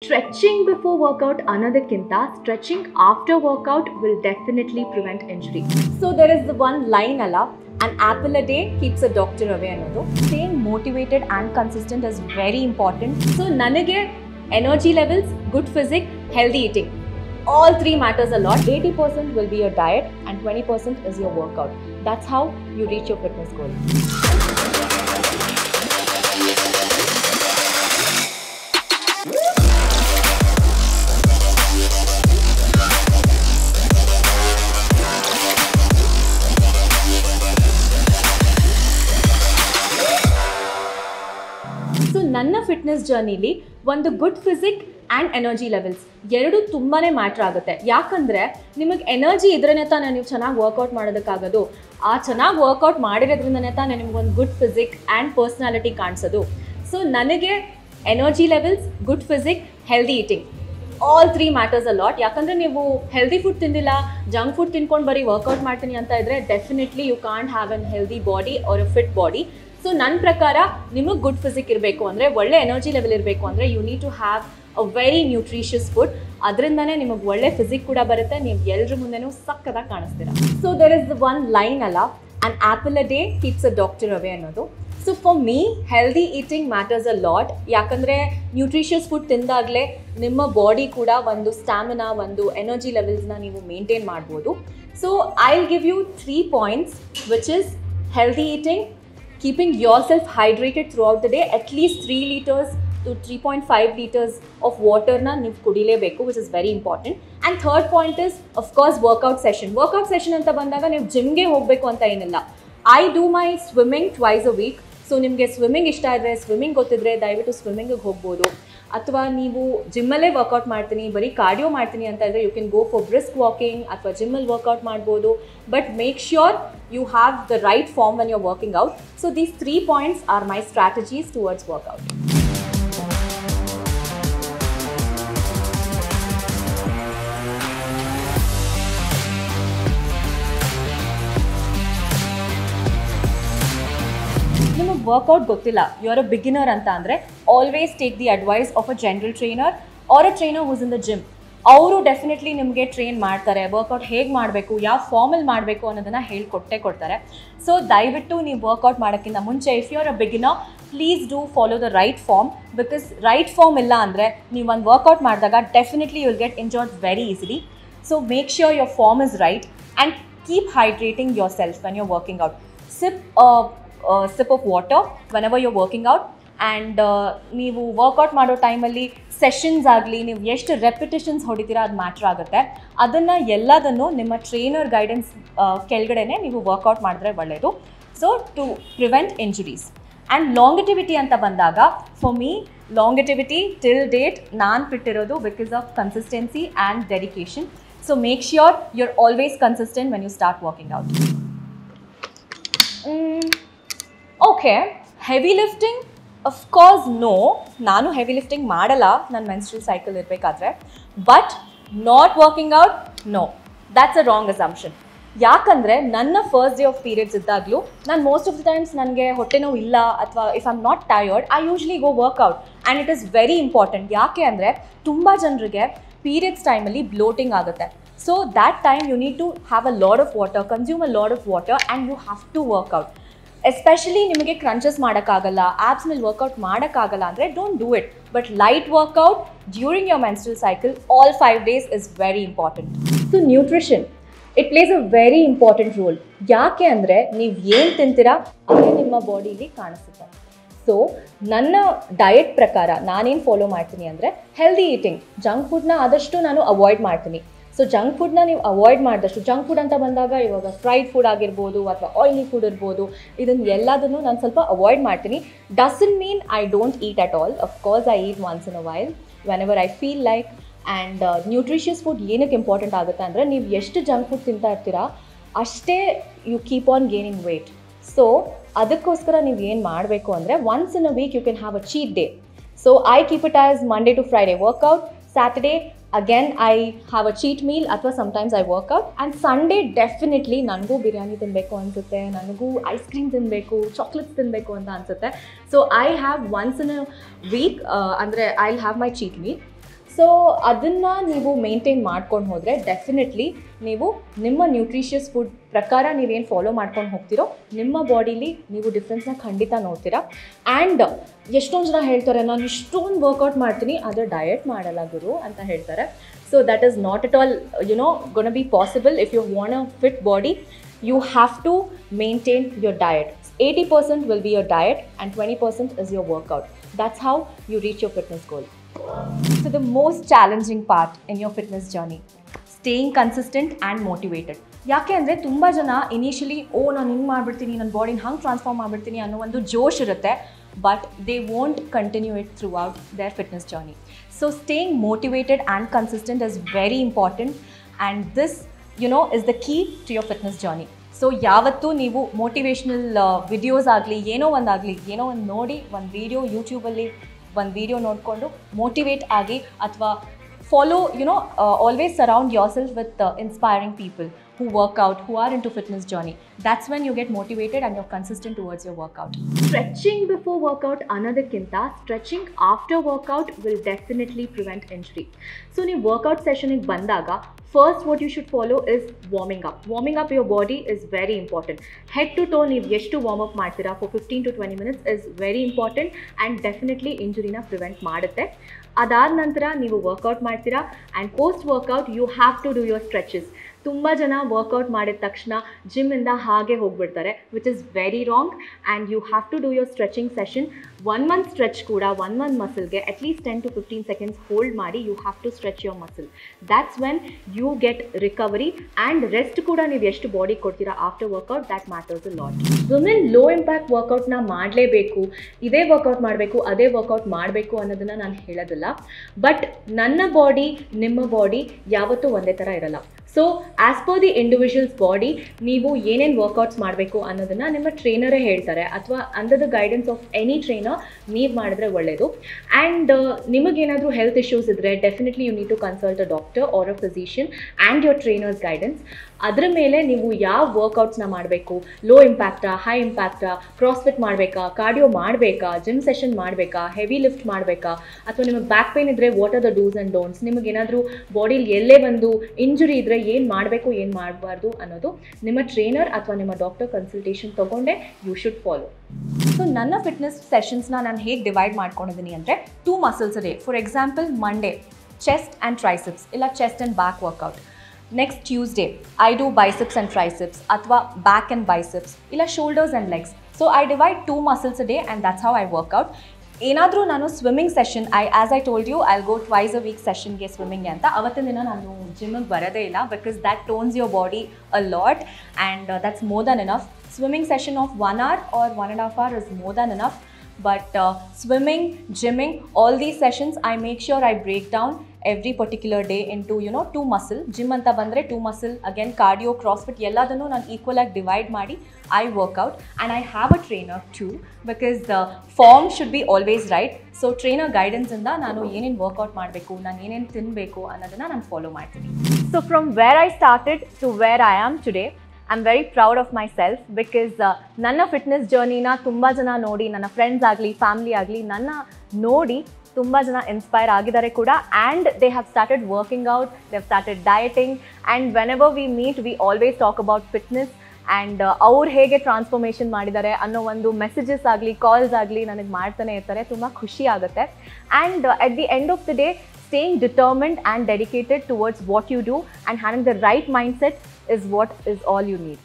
Stretching before workout ಅನ್ನೋದಕ್ಕಿಂತ stretching after workout will definitely prevent injury. So there is the one line ಅಲ್ಲ, an apple a day keeps a doctor away ಅನ್ನೋದು. Staying motivated and consistent is very important. So ನನಗೆ energy levels, good physique, healthy eating. All three matters a lot. 80% will be your diet and 20% is your workout. That's how you reach your fitness goal. So ನನ್ನ fitness ಜರ್ನಿಲಿ ಒಂದು good physique and energy levels ಎರಡು ತುಂಬಾ matter ಆಗುತ್ತೆ. ಯಾಕಂದರೆ ನಿಮಗೆ energy ಇದ್ರೇ ತಾನೇ ನೀವು ಚೆನ್ನಾಗಿ ವರ್ಕೌಟ್ ಮಾಡೋದಕ್ಕಾಗೋದು. ಆ ಚೆನ್ನಾಗಿ ವರ್ಕೌಟ್ ಮಾಡಿರೋದ್ರಿಂದನೇ ತಾನೇ ನಿಮ್ಗೊಂದು ಗುಡ್ ಫಿಸಿಕ್ ಆ್ಯಂಡ್ ಪರ್ಸ್ನಾಲಿಟಿ ಕಾಣಿಸೋದು. ಸೊ ನನಗೆ energy levels, good physique, healthy eating all three matters a lot. ಯಾಕಂದರೆ ನೀವು ಹೆಲ್ದಿ ಫುಡ್ ತಿಂದಿಲ್ಲ, ಜಂಕ್ ಫುಡ್ ತಿನ್ಕೊಂಡು ಬರೀ ವರ್ಕೌಟ್ ಮಾಡ್ತೀನಿ ಅಂತ ಇದ್ದರೆ definitely you can't have an healthy body or a fit body. So ನನ್ನ ಪ್ರಕಾರ ನಿಮಗೆ ಗುಡ್ ಫಿಸಿಕ್ ಇರಬೇಕು ಅಂದರೆ, ಒಳ್ಳೆ ಎನರ್ಜಿ ಲೆವೆಲ್ ಇರಬೇಕು ಅಂದರೆ you need to have a very nutritious food. ಅದರಿಂದನೇ ನಿಮಗೆ ಒಳ್ಳೆ ಫಿಸಿಕ್ ಕೂಡ ಬರುತ್ತೆ, ನೀವು ಎಲ್ಲರ ಮುಂದೆನೂ ಸಕ್ಕತ್ತಾಗಿ ಕಾಣಿಸ್ತೀರ. So there is one line ಅಲ್ಲ, an apple a day keeps a doctor away ಅನ್ನೋದು. So for me healthy eating matters a lot. ಯಾಕಂದರೆ ನ್ಯೂಟ್ರಿಷಿಯಸ್ ಫುಡ್ ತಿಂದಾಗಲೇ ನಿಮ್ಮ ಬಾಡಿ ಕೂಡ ಒಂದು ಸ್ಟ್ಯಾಮಿನಾ, ಒಂದು ಎನರ್ಜಿ ಲೆವೆಲ್ಸ್ನ ನೀವು ಮೇಂಟೈನ್ ಮಾಡ್ಬೋದು. So I will give you 3 points which is healthy eating, keeping yourself hydrated throughout the day, at least 3 liters to 3.5 liters of water na ನೀವು ಕುಡಿಲೇಬೇಕು, which is very important. And third point is of course workout session. Workout session ಅಂತ ಬಂದಾಗ ನೀವು ಜಿಮ್ಗೆ ಹೋಗಬೇಕು ಅಂತ ಏನಿಲ್ಲ. I do my swimming twice a week. So ನಿಮಗೆ swimming ಇಷ್ಟ ಇದ್ದರೆ, ಸ್ವಿಮ್ಮಿಂಗ್ ಗೊತ್ತಿದ್ರೆ ದಯವಿಟ್ಟು ಸ್ವಿಮ್ಮಿಂಗಿಗೆ ಹೋಗ್ಬೋದು. ಅಥವಾ ನೀವು ಜಿಮ್ಮಲ್ಲೇ ವರ್ಕೌಟ್ ಮಾಡ್ತೀನಿ, ಬರೀ ಕಾರ್ಡಿಯೋ ಮಾಡ್ತೀನಿ ಅಂತ ಇದ್ದರೆ you can go for brisk walking ಅಥವಾ ಜಿಮ್ಮಲ್ಲಿ ವರ್ಕೌಟ್ ಮಾಡ್ಬೋದು. But make sure you have the right form when you are working out. So these 3 points are my strategies towards workout. ನಿಮಗೆ ವರ್ಕೌಟ್ ಗೊತ್ತಿಲ್ಲ, ಯು ಆರ್ ಅ ಬಿಗಿನರ್ ಅಂತ ಅಂದರೆ always take the advice of a general trainer or a trainer who's in the gym. ಅವರು definitely ನಿಮಗೆ train ಮಾಡ್ತಾರೆ, workout ಹೇಗೆ ಮಾಡಬೇಕು, ಯಾವ ಫಾರ್ಮಲ್ಲಿ ಮಾಡಬೇಕು ಅನ್ನೋದನ್ನು ಕೊಡ್ತಾರೆ. ಸೊ ದಯವಿಟ್ಟು ನೀವು ವರ್ಕೌಟ್ ಮಾಡೋಕ್ಕಿಂತ ಮುಂಚೆ if you are a beginner please do follow the right form. Because right form ಇಲ್ಲ ಅಂದರೆ ನೀವು ಒಂದು ವರ್ಕೌಟ್ ಮಾಡಿದಾಗ definitely you will get injured very easily. So make sure your form is right and keep hydrating yourself when you are working out. sip of water whenever you're working out. And ನೀವು workout ಮಾಡೋ ಟೈಮಲ್ಲಿ sessions ಆಗಲಿ, ನೀವು ಎಷ್ಟು repetitions ಹೊಡಿತೀರಾ ಅದು matter ಆಗುತ್ತೆ. ಅದನ್ನು ಎಲ್ಲದನ್ನು ನಿಮ್ಮ ಟ್ರೈನರ್ ಗೈಡೆನ್ಸ್ ಕೆಳಗಡೆನೇ ನೀವು ವರ್ಕೌಟ್ ಮಾಡಿದ್ರೆ ಒಳ್ಳೆಯದು. So to prevent injuries. And longevity ಅಂತ ಬಂದಾಗ for me longevity till date ನಾನು ಬಿಟ್ಟಿರೋದು because of consistency and dedication. So make sure you are always consistent when you start working out. Okay, heavy lifting of course no, ನಾನು heavy lifting ಮಾಡಲ್ಲ ನನ್ನ menstrual cycle ಇರಬೇಕಾದ್ರೆ. But not working out, no, that's a wrong assumption. ಯಾಕಂದರೆ ನನ್ನ first day of periods ಇದ್ದಾಗಲೂ ನಾನು most of the times ನನಗೆ ಹೊಟ್ಟೆ ನೋವು ಇಲ್ಲ ಅಥವಾ if I am not tired I usually go workout. And it is very important. ಯಾಕೆ ಅಂದರೆ ತುಂಬ ಜನರಿಗೆ ಪೀರಿಯಡ್ಸ್ ಟೈಮಲ್ಲಿ ಬ್ಲೋಟಿಂಗ್ ಆಗುತ್ತೆ. So that time you need to have a lot of water, consume a lot of water and you have to workout. Especially ನಿಮಗೆ crunches ಮಾಡೋಕ್ಕಾಗಲ್ಲ, abs ಮೇಲೆ workout ಮಾಡೋಕ್ಕಾಗಲ್ಲ ಅಂದರೆ don't do it. But light workout during your menstrual cycle all 5 days is very important. So nutrition it place a very important role. ಯಾಕೆ ಅಂದರೆ ನೀವು ಏನು ತಿಂತೀರಾ ಅದೇ ನಿಮ್ಮ ಬಾಡಿಲಿ ಕಾಣಿಸುತ್ತೆ. ಸೊ ನನ್ನ ಡಯಟ್ ಪ್ರಕಾರ ನಾನೇನು ಫಾಲೋ ಮಾಡ್ತೀನಿ ಅಂದರೆ ಹೆಲ್ದಿ ಈಟಿಂಗ್. ಜಂಕ್ ಫುಡ್ನ ಆದಷ್ಟು ನಾನು ಅವಾಯ್ಡ್ ಮಾಡ್ತೀನಿ. ಸೊ ಜಂಕ್ ಫುಡ್ನ ನೀವು ಅವಾಯ್ಡ್ ಮಾಡಿದಷ್ಟು, ಜಂಕ್ ಫುಡ್ ಅಂತ ಬಂದಾಗ ಇವಾಗ ಫ್ರೈಡ್ ಫುಡ್ ಆಗಿರ್ಬೋದು ಅಥವಾ ಆಯಿಲಿ ಫುಡ್ ಇರ್ಬೋದು, ಇದನ್ನು ಎಲ್ಲದನ್ನು ನಾನು ಸ್ವಲ್ಪ ಅವಾಯ್ಡ್ ಮಾಡ್ತೀನಿ. Doesn't mean I don't eat at all. Of course I eat once in a while whenever I feel like. And nutritious food ಏನಕ್ಕೆ ಇಂಪಾರ್ಟೆಂಟ್ ಆಗುತ್ತೆ ಅಂದರೆ ನೀವು ಎಷ್ಟು ಜಂಕ್ ಫುಡ್ ತಿಂತಾ ಇರ್ತೀರಾ ಅಷ್ಟೇ you keep on gaining weight. So ಅದಕ್ಕೋಸ್ಕರ ನೀವು ಏನು ಮಾಡಬೇಕು ಅಂದರೆ once in a week you can have a cheat day. So I keep it as Monday to Friday ವರ್ಕೌಟ್, Saturday again I have a cheat meal ಅಥವಾ sometimes I work out, and Sunday definitely ನನಗೂ ಬಿರಿಯಾನಿ ತಿನ್ನಬೇಕು ಅನಿಸುತ್ತೆ, ನನಗೂ ice cream ತಿನ್ನಬೇಕು, chocolates ತಿನ್ನಬೇಕು ಅಂತ ಅನಿಸುತ್ತೆ. So I have once in a week ಅಂದರೆ I will have my cheat meal. So ಅದನ್ನು ನೀವು ಮೇಂಟೈನ್ ಮಾಡ್ಕೊಂಡು ಹೋದರೆ ಡೆಫಿನೆಟ್ಲಿ ನೀವು ನಿಮ್ಮ ನ್ಯೂಟ್ರಿಷಿಯಸ್ ಫುಡ್ ಪ್ರಕಾರ ನೀವೇನು ಫಾಲೋ ಮಾಡ್ಕೊಂಡು ಹೋಗ್ತಿರೋ ನಿಮ್ಮ ಬಾಡೀಲಿ ನೀವು ಡಿಫ್ರೆನ್ಸ್ನ ಖಂಡಿತ ನೋಡ್ತೀರಾ. ಆ್ಯಂಡ್ ಎಷ್ಟೊಂದು ಜನ ಹೇಳ್ತಾರೆ ನಾನು ಇಷ್ಟೊಂದು ವರ್ಕೌಟ್ ಮಾಡ್ತೀನಿ ಆದರೆ ಡಯಟ್ ಮಾಡಲ್ಲ ಗುರು ಅಂತ ಹೇಳ್ತಾರೆ. So that is not at all gonna be possible. If you want a fit body you have to maintain your diet. 80% will be your diet and 20% is your workout. That's how you reach your fitness goal. So the most challenging part in your fitness journey, staying consistent and motivated. ಯಾಕೆ ಅಂದರೆ ತುಂಬ ಜನ initially ನಾನು ಹಿಂಗೆ ಮಾಡಿಬಿಡ್ತೀನಿ, ನನ್ನ ಬಾಡಿನ ಹಂಗೆ ಟ್ರಾನ್ಸ್ಫಾರ್ಮ್ ಮಾಡಿಬಿಡ್ತೀನಿ ಅನ್ನೋ ಒಂದು ಜೋಶ್ ಇರುತ್ತೆ, but they won't continue it throughout their fitness journey. So staying motivated and consistent is very important and this is the key to your fitness journey. ಸೊ ಯಾವತ್ತೂ ನೀವು ಮೋಟಿವೇಶ್ನಲ್ ವಿಡಿಯೋಸ್ ಆಗಲಿ ಏನೋ ಒಂದು ನೋಡಿ ಒಂದು ವೀಡಿಯೋ ಯೂಟ್ಯೂಬಲ್ಲಿ ಒಂದು ವೀಡಿಯೋ ನೋಡಿಕೊಂಡು ಮೋಟಿವೇಟ್ ಆಗಿ ಅಥವಾ follow, always surround yourself with inspiring people who work out, who are into fitness journey. That's when you get motivated and you're consistent towards your workout. Stretching before workout anotherkinta stretching after workout will definitely prevent injury. So in workout session ಗೆ ಬಂದಾಗ first what you should follow is warming up. Warming up your body is very important. Head to toe ನೀವು ಎಷ್ಟು warm up ಮಾಡ್ತೀರಾ for 15 to 20 minutes is very important and definitely injuryನ prevent ಮಾಡುತ್ತೆ. ಅದಾದ ನಂತರ ನೀವು workout ಮಾಡ್ತೀರಾ and post workout you have to do your stretches. ತುಂಬ ಜನ ವರ್ಕೌಟ್ ಮಾಡಿದ ತಕ್ಷಣ ಜಿಮ್ಮಿಂದ ಹಾಗೆ ಹೋಗ್ಬಿಡ್ತಾರೆ, which is very wrong. And you have to do your stretching session. 1 month stretch ಕೂಡ 1 month ಮಸಲ್ಗೆ ಅಟ್ಲೀಸ್ಟ್ 10 to 15 seconds ಹೋಲ್ಡ್ ಮಾಡಿ you have to stretch your muscle. That's when you get recovery and rest ಕೂಡ ನೀವು ಎಷ್ಟು body ಕೊಡ್ತೀರಾ after workout that matters a lot. Women low impact ವರ್ಕೌಟ್ನ ಮಾಡಲೇಬೇಕು, ಇದೇ workout ಮಾಡಬೇಕು ಅದೇ ವರ್ಕೌಟ್ ಮಾಡಬೇಕು ಅನ್ನೋದನ್ನು ನಾನು ಹೇಳೋದಿಲ್ಲ. ಬಟ್ ನನ್ನ ಬಾಡಿ ನಿಮ್ಮ ಬಾಡಿ ಯಾವತ್ತೂ ಒಂದೇ ಥರ ಇರಲ್ಲ. So as per the individual's body ನೀವು ಏನೇನು ವರ್ಕೌಟ್ಸ್ ಮಾಡಬೇಕು ಅನ್ನೋದನ್ನು ನಿಮ್ಮ ಟ್ರೈನರೇ ಹೇಳ್ತಾರೆ, ಅಥವಾ under the guidance of any trainer ನೀವು ಮಾಡಿದ್ರೆ ಒಳ್ಳೆಯದು. ಆ್ಯಂಡ್ ನಿಮಗೇನಾದರೂ ಹೆಲ್ತ್ ಇಶ್ಯೂಸ್ ಇದ್ದರೆ definitely you need to consult a doctor or a physician and your trainer's guidance. ಅದರ ಮೇಲೆ ನೀವು ಯಾವ ವರ್ಕೌಟ್ಸ್ನ ಮಾಡಬೇಕು, ಲೋ ಇಂಪ್ಯಾಕ್ಟಾ, ಹೈ ಇಂಪ್ಯಾಕ್ಟಾ, ಕ್ರಾಸ್ಫಿಟ್ ಮಾಡಬೇಕಾ, ಕಾರ್ಡಿಯೋ ಮಾಡಬೇಕಾ, ಜಿಮ್ ಸೆಷನ್ ಮಾಡಬೇಕಾ, ಹೆವಿ ಲಿಫ್ಟ್ ಮಾಡಬೇಕಾ, ಅಥವಾ ನಿಮಗೆ ಬ್ಯಾಕ್ ಪೇನ್ ಇದ್ದರೆ what are the dos and don'ts, ನಿಮಗೇನಾದರೂ ಬಾಡಿಲಿ ಎಲ್ಲೇ ಒಂದು ಇಂಜುರಿ ಇದ್ದರೆ ಏನು ಮಾಡಬೇಕು ಏನು ಮಾಡಬಾರ್ದು ಅನ್ನೋದು ನಿಮ್ಮ ಟ್ರೈನರ್ ಅಥವಾ ನಿಮ್ಮ ಡಾಕ್ಟರ್ ಕನ್ಸಲ್ಟೇಷನ್ ತೊಗೊಂಡೆ ಯು ಶುಡ್ ಫಾಲೋ. ಸೊ ನನ್ನ ಫಿಟ್ನೆಸ್ ಸೆಷನ್ಸ್ನ ನಾನು ಹೇಗೆ ಡಿವೈಡ್ ಮಾಡ್ಕೊಂಡಿದ್ದೀನಿ ಅಂದರೆ 2 muscles a day. For example Monday chest and triceps ಇಲ್ಲ chest and back workout. Next Tuesday I do biceps and triceps ಅಥವಾ ಬ್ಯಾಕ್ ಆ್ಯಂಡ್ ಬೈಸೆಪ್ಸ್ ಇಲ್ಲ shoulders and legs. So I divide 2 muscles a day and that's how I work out. ಏನಾದರೂ ನಾನು swimming session as I told you I go twice a week ಸೆಷನ್ಗೆ ಸ್ವಿಮ್ಮಿಂಗ್ಗೆ ಅಂತ, ಅವತ್ತಿನ ದಿನ ನಾನು ಜಿಮ್ಮಿಗೆ ಬರೋದೇ ಇಲ್ಲ, because that tones your body a lot and that's more than enough. Swimming session of 1 hour or 1.5 hours is more than enough. But swimming, gymming, all these sessions, I make sure I break down every particular day into 2 muscle. Gym anta bandre 2 muscle, again cardio, crossfit elladanu nan equal agi divide ಮಾಡಿ I work out. And I have a trainer too, because the form should be always right. So trainer guidance ಇಂದ ನಾನು ಏನೇನು workout ಮಾಡಬೇಕು, ನಾನು ಏನೇನು ತಿನ್ನಬೇಕು ಅನ್ನೋದನ್ನು ನಾನು ಫಾಲೋ ಮಾಡ್ತೀನಿ. So from where I started to where I am today, I'm very proud of myself, because ನನ್ನ ಫಿಟ್ನೆಸ್ ಜರ್ನಿನ ತುಂಬ ಜನ ನೋಡಿ, ನನ್ನ ಫ್ರೆಂಡ್ಸ್ ಆಗಲಿ ಫ್ಯಾಮಿಲಿ ಆಗಲಿ ನನ್ನ ನೋಡಿ ತುಂಬ ಜನ ಇನ್ಸ್ಪೈರ್ ಆಗಿದ್ದಾರೆ ಕೂಡ. And they have started working out, they have started dieting, and when ever we meet we always talk about fitness and ಅವ್ರು ಹೇಗೆ ಟ್ರಾನ್ಸ್ಫಾರ್ಮೇಷನ್ ಮಾಡಿದ್ದಾರೆ ಅನ್ನೋ ಒಂದು ಮೆಸೇಜಸ್ ಆಗಲಿ ಕಾಲ್ಸ್ ಆಗಲಿ ನನಗೆ ಮಾಡ್ತಾನೆ ಇರ್ತಾರೆ. ತುಂಬ ಖುಷಿ ಆಗುತ್ತೆ. And at the end of the day, staying determined and dedicated towards what you do and having the right mindset is what is all you need.